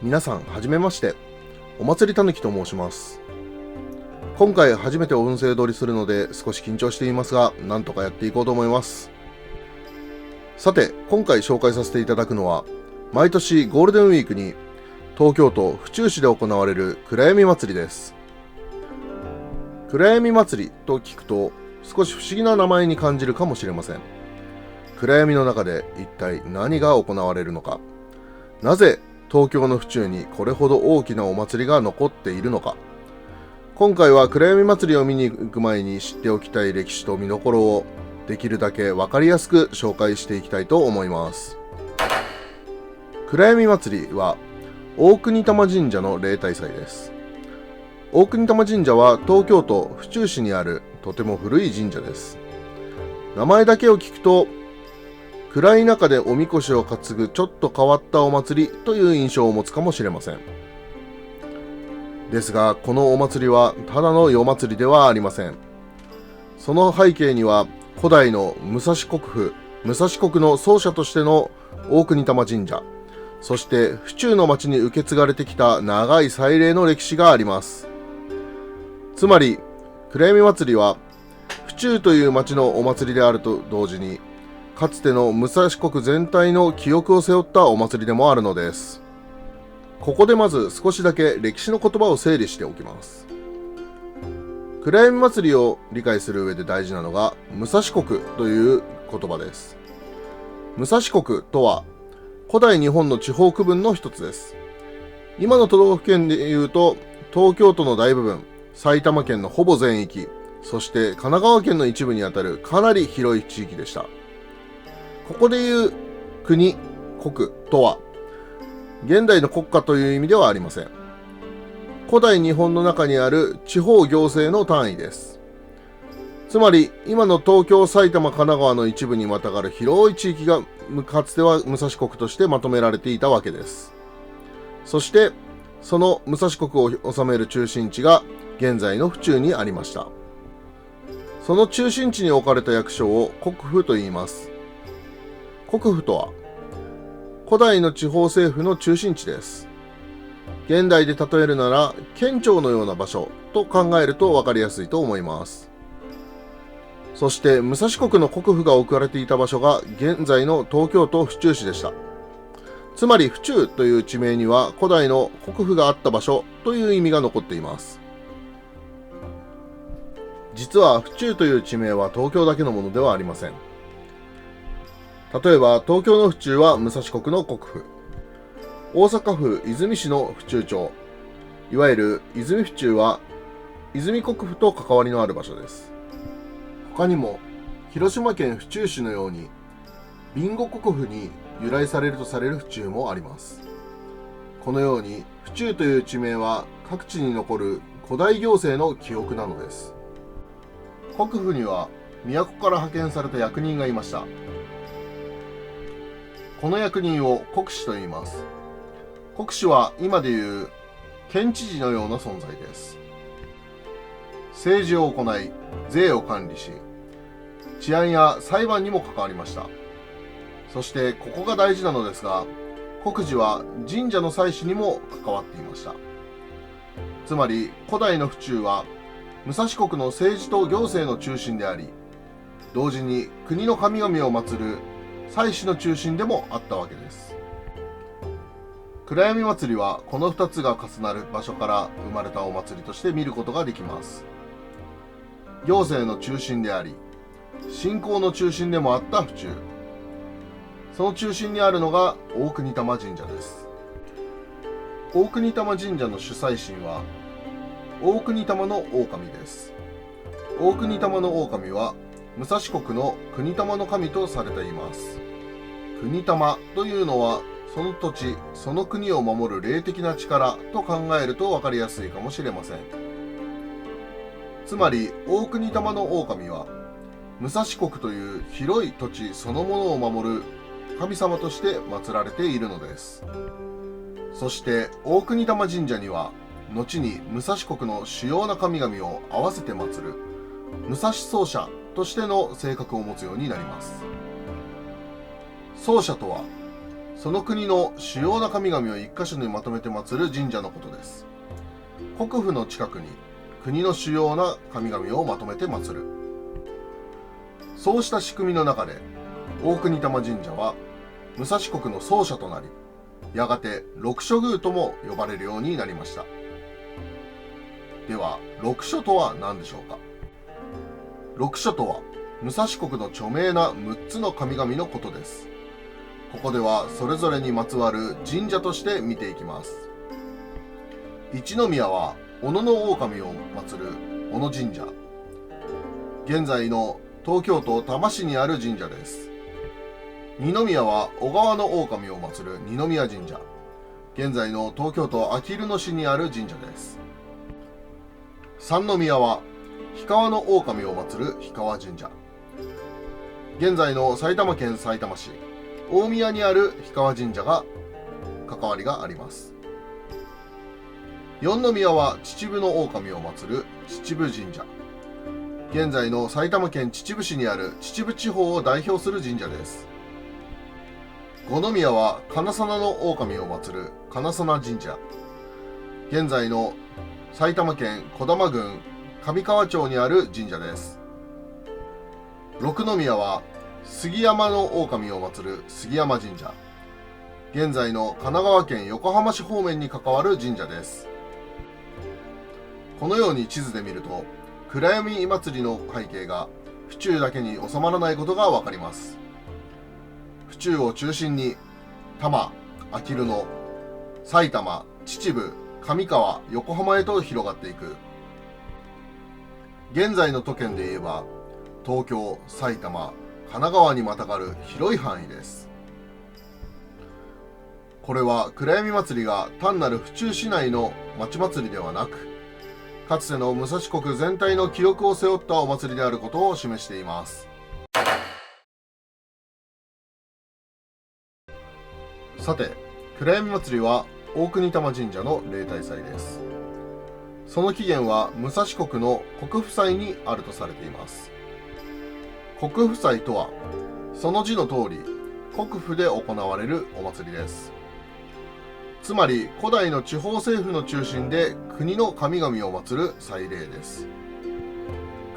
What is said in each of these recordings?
皆さんはじめまして、お祭りたぬきと申します。今回初めて音声撮りするので少し緊張していますが、なんとかやっていこうと思います。さて、今回紹介させていただくのは、毎年ゴールデンウィークに東京都府中市で行われる暗闇祭りです。暗闇祭りと聞くと少し不思議な名前に感じるかもしれません。暗闇の中で一体何が行われるのか、なぜ東京の府中にこれほど大きなお祭りが残っているのか、今回は暗闇祭りを見に行く前に知っておきたい歴史と見どころをできるだけ分かりやすく紹介していきたいと思います。暗闇祭りは大國魂神社の例大祭です。大國魂神社は東京都府中市にあるとても古い神社です。名前だけを聞くと暗い中でおみこしを担ぐちょっと変わったお祭りという印象を持つかもしれません。ですが、このお祭りはただの夜祭りではありません。その背景には古代の武蔵国府、武蔵国の総社としての大國魂神社、そして府中の町に受け継がれてきた長い祭礼の歴史があります。つまり暗闇祭りは府中という町のお祭りであると同時に、かつての武蔵国全体の記憶を背負ったお祭りでもあるのです。ここでまず少しだけ歴史の言葉を整理しておきます。暗闇祭りを理解する上で大事なのが武蔵国という言葉です。武蔵国とは古代日本の地方区分の一つです。今の都道府県でいうと東京都の大部分、埼玉県のほぼ全域、そして神奈川県の一部にあたるかなり広い地域でした。ここでいう国、国とは現代の国家という意味ではありません。古代日本の中にある地方行政の単位です。つまり今の東京、埼玉、神奈川の一部にまたがる広い地域がかつては武蔵国としてまとめられていたわけです。そしてその武蔵国を治める中心地が現在の府中にありました。その中心地に置かれた役所を国府と言います。国府とは古代の地方政府の中心地です。現代で例えるなら県庁のような場所と考えると分かりやすいと思います。そして武蔵国の国府が置かれていた場所が現在の東京都府中市でした。つまり府中という地名には古代の国府があった場所という意味が残っています。実は府中という地名は東京だけのものではありません。例えば東京の府中は武蔵国の国府、大阪府和泉市の府中町、いわゆる和泉府中は和泉国府と関わりのある場所です。他にも広島県府中市のように備後国府に由来されるとされる府中もあります。このように府中という地名は各地に残る古代行政の記憶なのです。国府には都から派遣された役人がいました。この役人を国司と言います。国司は今でいう県知事のような存在です。政治を行い、税を管理し、治安や裁判にも関わりました。そしてここが大事なのですが、国司は神社の祭祀にも関わっていました。つまり古代の府中は武蔵国の政治と行政の中心であり、同時に国の神々を祀る祭祀の中心でもあったわけです。暗闇祭りはこの2つが重なる場所から生まれたお祭りとして見ることができます。行政の中心であり、信仰の中心でもあった府中。その中心にあるのが大國魂神社です。大國魂神社の主催神は大國魂の狼です。大國魂の狼は武蔵国の国玉の神とされています。国玉というのはその土地、その国を守る霊的な力と考えると分かりやすいかもしれません。つまり大國魂の狼は武蔵国という広い土地そのものを守る神様として祀られているのです。そして大國魂神社には後に武蔵国の主要な神々を合わせて祀る武蔵総社としての性格を持つようになります。総社とはその国の主要な神々を一箇所にまとめて祀る神社のことです。国府の近くに国の主要な神々をまとめて祀る。そうした仕組みの中で大國魂神社は武蔵国の総社となり、やがて六所宮とも呼ばれるようになりました。では六所とは何でしょうか。六所とは武蔵国の著名な6つの神々のことです。ここではそれぞれにまつわる神社として見ていきます。一宮は小野の狼を祀る小野神社。現在の東京都多摩市にある神社です。二宮は小川の狼を祀る二宮神社。現在の東京都あきる野市にある神社です。三宮は氷川の狼を祀る氷川神社。現在の埼玉県さいたま市大宮にある氷川神社が関わりがあります。四宮は秩父の狼を祀る秩父神社。現在の埼玉県秩父市にある秩父地方を代表する神社です。五宮は金沢の狼を祀る金沢神社。現在の埼玉県児玉郡上川町にある神社です。六宮は杉山の狼を祀る杉山神社。現在の神奈川県横浜市方面に関わる神社です。このように地図で見ると、暗闇祭りの背景が府中だけに収まらないことがわかります。府中を中心に多摩、あきる野、埼玉、秩父、上川、横浜へと広がっていく。現在の都県で言えば東京、埼玉、神奈川にまたがる広い範囲です。これは暗闇祭りが単なる府中市内の町祭りではなく、かつての武蔵国全体の記憶を背負ったお祭りであることを示しています。さて、暗闇祭りは大國魂神社の例大祭です。その起源は武蔵国の国府祭にあるとされています。国府祭とは、その字の通り国府で行われるお祭りです。つまり古代の地方政府の中心で国の神々を祀る祭礼です。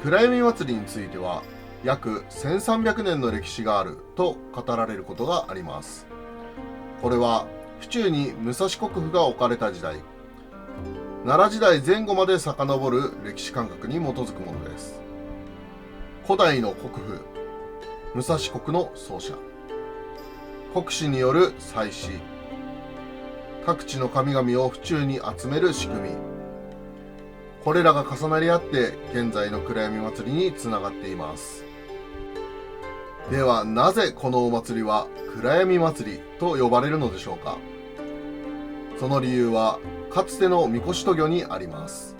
暗闇祭りについては約1300年の歴史があると語られることがあります。これは府中に武蔵国府が置かれた時代、奈良時代前後まで遡る歴史感覚に基づくものです。古代の国府、武蔵国の総社、国司による祭祀、各地の神々を府中に集める仕組み、これらが重なり合って現在の暗闇祭りにつながっています。ではなぜこのお祭りは暗闇祭りと呼ばれるのでしょうか。その理由はかつての神輿渡御にあります。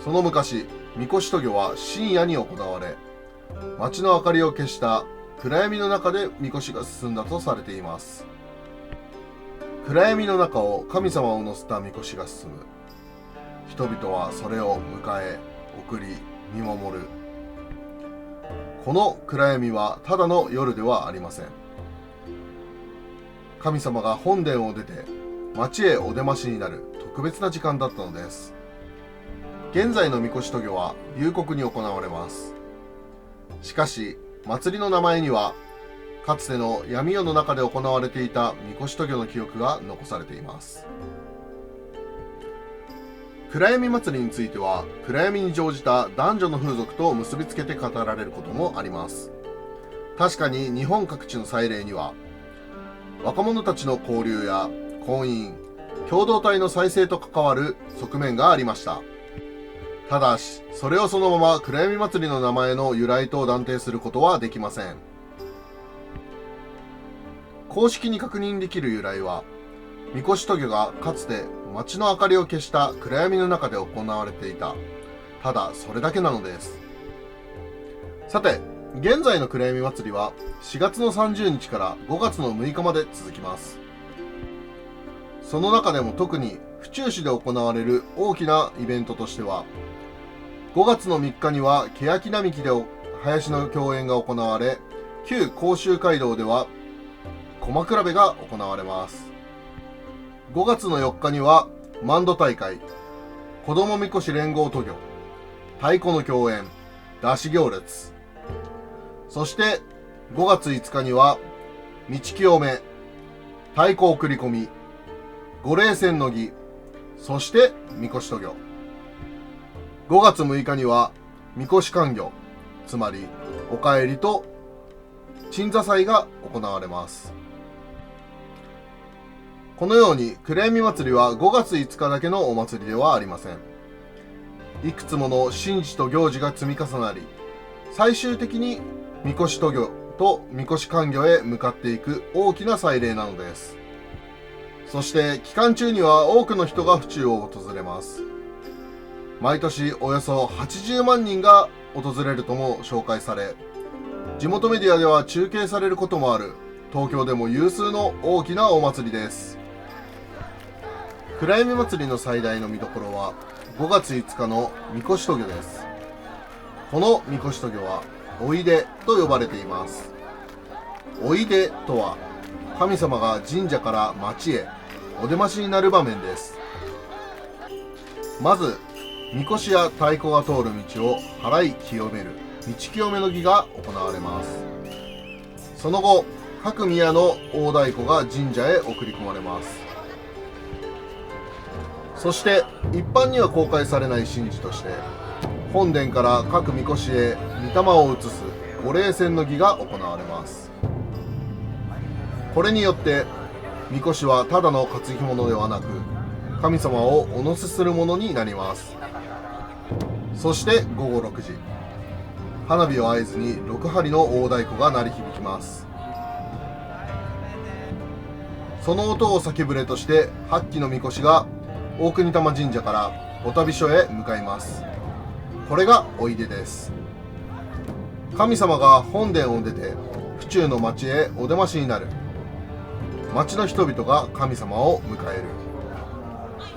その昔、神輿渡御は深夜に行われ、街の明かりを消した暗闇の中で神輿が進んだとされています。暗闇の中を神様を乗せた神輿が進む。人々はそれを迎え、送り、見守る。この暗闇はただの夜ではありません。神様が本殿を出て町へお出ましになる特別な時間だったのです。現在の神輿渡御は夕刻に行われます。しかし祭りの名前にはかつての闇夜の中で行われていた神輿渡御の記憶が残されています。暗闇祭りについては暗闇に乗じた男女の風俗と結びつけて語られることもあります。確かに日本各地の祭礼には若者たちの交流や婚姻、共同体の再生と関わる側面がありました。ただしそれをそのまま暗闇祭りの名前の由来と断定することはできません。公式に確認できる由来は、神輿渡御がかつて街の明かりを消した暗闇の中で行われていた。ただそれだけなのです。さて、現在の暗闇祭りは4月の30日から5月の6日まで続きます。その中でも特に府中市で行われる大きなイベントとしては、5月の3日には欅並木で林の競演が行われ、旧甲州街道では駒比べが行われます。5月の4日には万戸大会、子どもみこし連合渡御、太鼓の競演、山車行列、そして5月5日には道清め、太鼓送り込み、御霊船の儀、そしてみこし渡御。5月6日にはみこし観魚、つまりお帰りと鎮座祭が行われます。このように暗闇祭りは5月5日だけのお祭りではありません。いくつもの神事と行事が積み重なり、最終的にみこし渡御とみこし観魚へ向かっていく大きな祭礼なのです。そして期間中には多くの人が府中を訪れます。毎年およそ80万人が訪れるとも紹介され、地元メディアでは中継されることもある東京でも有数の大きなお祭りです。暗闇祭りの最大の見どころは5月5日のみこし渡御です。このみこし渡御はおいでと呼ばれています。おいでとは神様が神社から町へお出ましになる場面です。まずみこしや太鼓が通る道を払い清める道清めの儀が行われます。その後各宮の大太鼓が神社へ送り込まれます。そして一般には公開されない神事として、本殿から各みこしへ御霊を移す御霊船の儀が行われます。これによってみこしはただの担ぎ物ではなく、神様をお乗せするものになります。そして午後6時、花火を合図に6針の大太鼓が鳴り響きます。その音を先触れとして8基のみこしが大國魂神社からお旅所へ向かいます。これがおいでです。神様が本殿を出て府中の町へお出ましになる。町の人々が神様を迎える。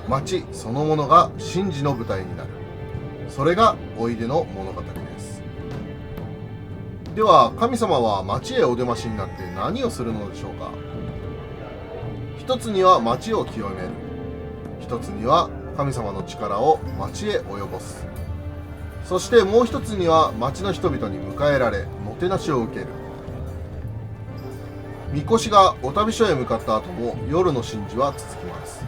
町そのものが神事の舞台になる。それがおいでの物語です。では神様は町へお出ましになって何をするのでしょうか。一つには町を清める。一つには神様の力を町へ及ぼす。そしてもう一つには町の人々に迎えられもてなしを受ける。みこしがお旅所へ向かった後も夜の神事は続きます。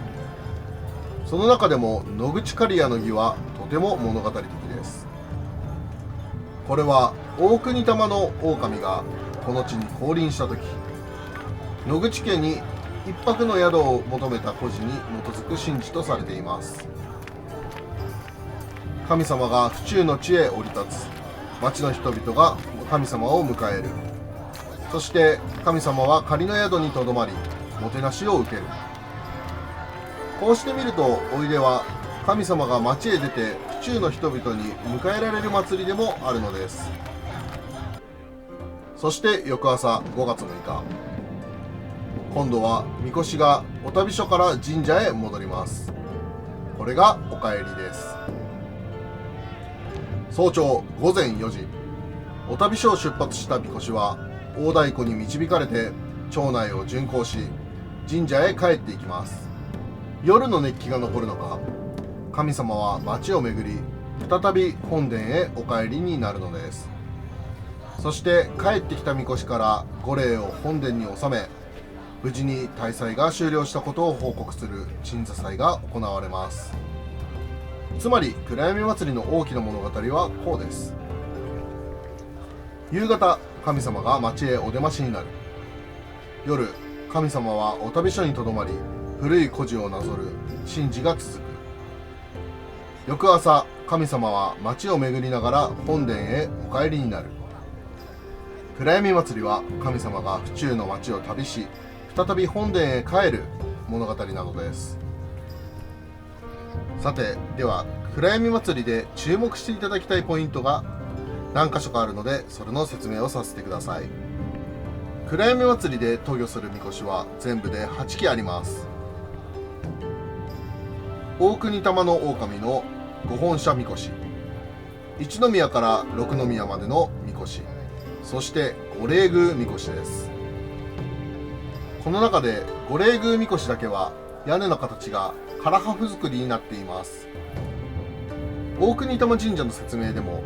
その中でも野口刈谷の儀はとても物語的です。これは大国玉の狼がこの地に降臨した時、野口家に一泊の宿を求めた故事に基づく神事とされています。神様が府中の地へ降り立つ。町の人々が神様を迎える。そして神様は仮の宿にとどまりもてなしを受ける。こうしてみるとおいでは神様が町へ出て府中の人々に迎えられる祭りでもあるのです。そして翌朝5月6日、今度はみこしがお旅所から神社へ戻ります。これがお帰りです。早朝午前4時、お旅所を出発したみこしは大太鼓に導かれて町内を巡行し神社へ帰っていきます。夜の熱気が残るのか、神様は町を巡り再び本殿へお帰りになるのです。そして帰ってきたみこしから御霊を本殿に納め、無事に大祭が終了したことを報告する鎮座祭が行われます。つまり暗闇祭りの大きな物語はこうです。夕方、神様が町へお出ましになる。夜、神様はお旅所にとどまり古い故事をなぞる神事が続く。翌朝、神様は町を巡りながら本殿へお帰りになる。暗闇祭りは神様が府中の町を旅し再び本殿へ帰る物語なのです。さて、では暗闇祭りで注目していただきたいポイントが何箇所かあるので、それの説明をさせてください。暗闇祭りで渡御するみこしは全部で8基あります。大国玉の狼の五本社みこし、一宮から六宮までのみこし、そして御霊宮みこしです。この中で御霊宮みこしだけは屋根の形が唐破風作りになっています。大国玉神社の説明でも、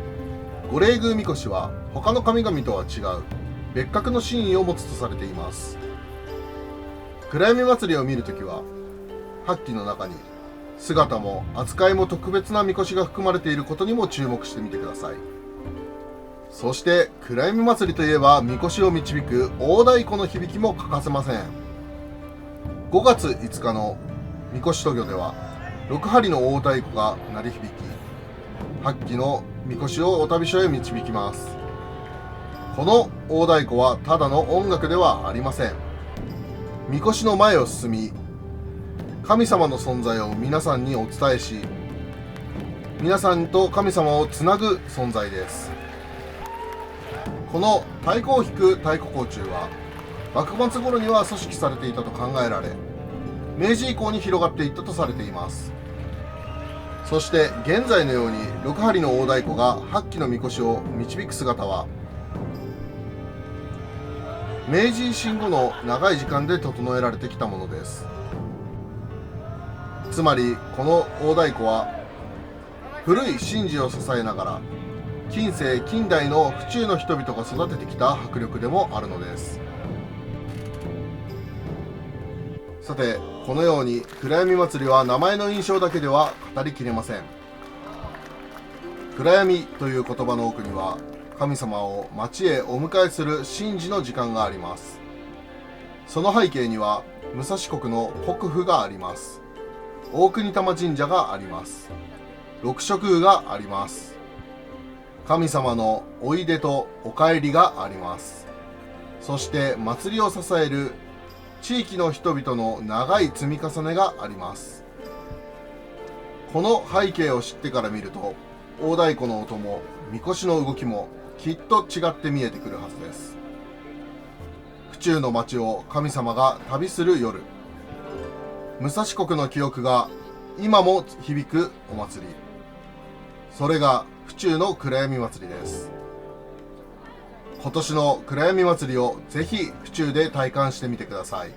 御霊宮みこしは他の神々とは違う別格の真意を持つとされています。暗闇祭りを見るときは、八旗の中に姿も扱いも特別なみこしが含まれていることにも注目してみてください。そして暗闇祭りといえば、みこしを導く大太鼓の響きも欠かせません。5月5日のみこし渡御では、6針の大太鼓が鳴り響き、八旗のみこしをお旅所へ導きます。この大太鼓はただの音楽ではありません。みこしの前を進み、神様の存在を皆さんにお伝えし、皆さんと神様をつなぐ存在です。この太鼓を弾く太鼓講中は、幕末頃には組織されていたと考えられ、明治以降に広がっていったとされています。そして現在のように6針の大太鼓が8基のみこしを導く姿は、明治維新後の長い時間で整えられてきたものです。つまりこの大太鼓は古い神事を支えながら近世近代の府中の人々が育ててきた迫力でもあるのです。さて、このように暗闇祭りは名前の印象だけでは語りきれません。暗闇という言葉の奥には、神様を町へお迎えする神事の時間があります。その背景には武蔵国の国府があります。大国玉神社があります。六色宮があります。神様のおいでとお帰りがあります。そして祭りを支える地域の人々の長い積み重ねがあります。この背景を知ってから見ると、大太鼓の音もみこしの動きもきっと違って見えてくるはずです。府中の町を神様が旅する夜、武蔵国の記憶が今も響くお祭り、それが府中の暗闇祭りです。今年の暗闇祭りをぜひ府中で体感してみてください。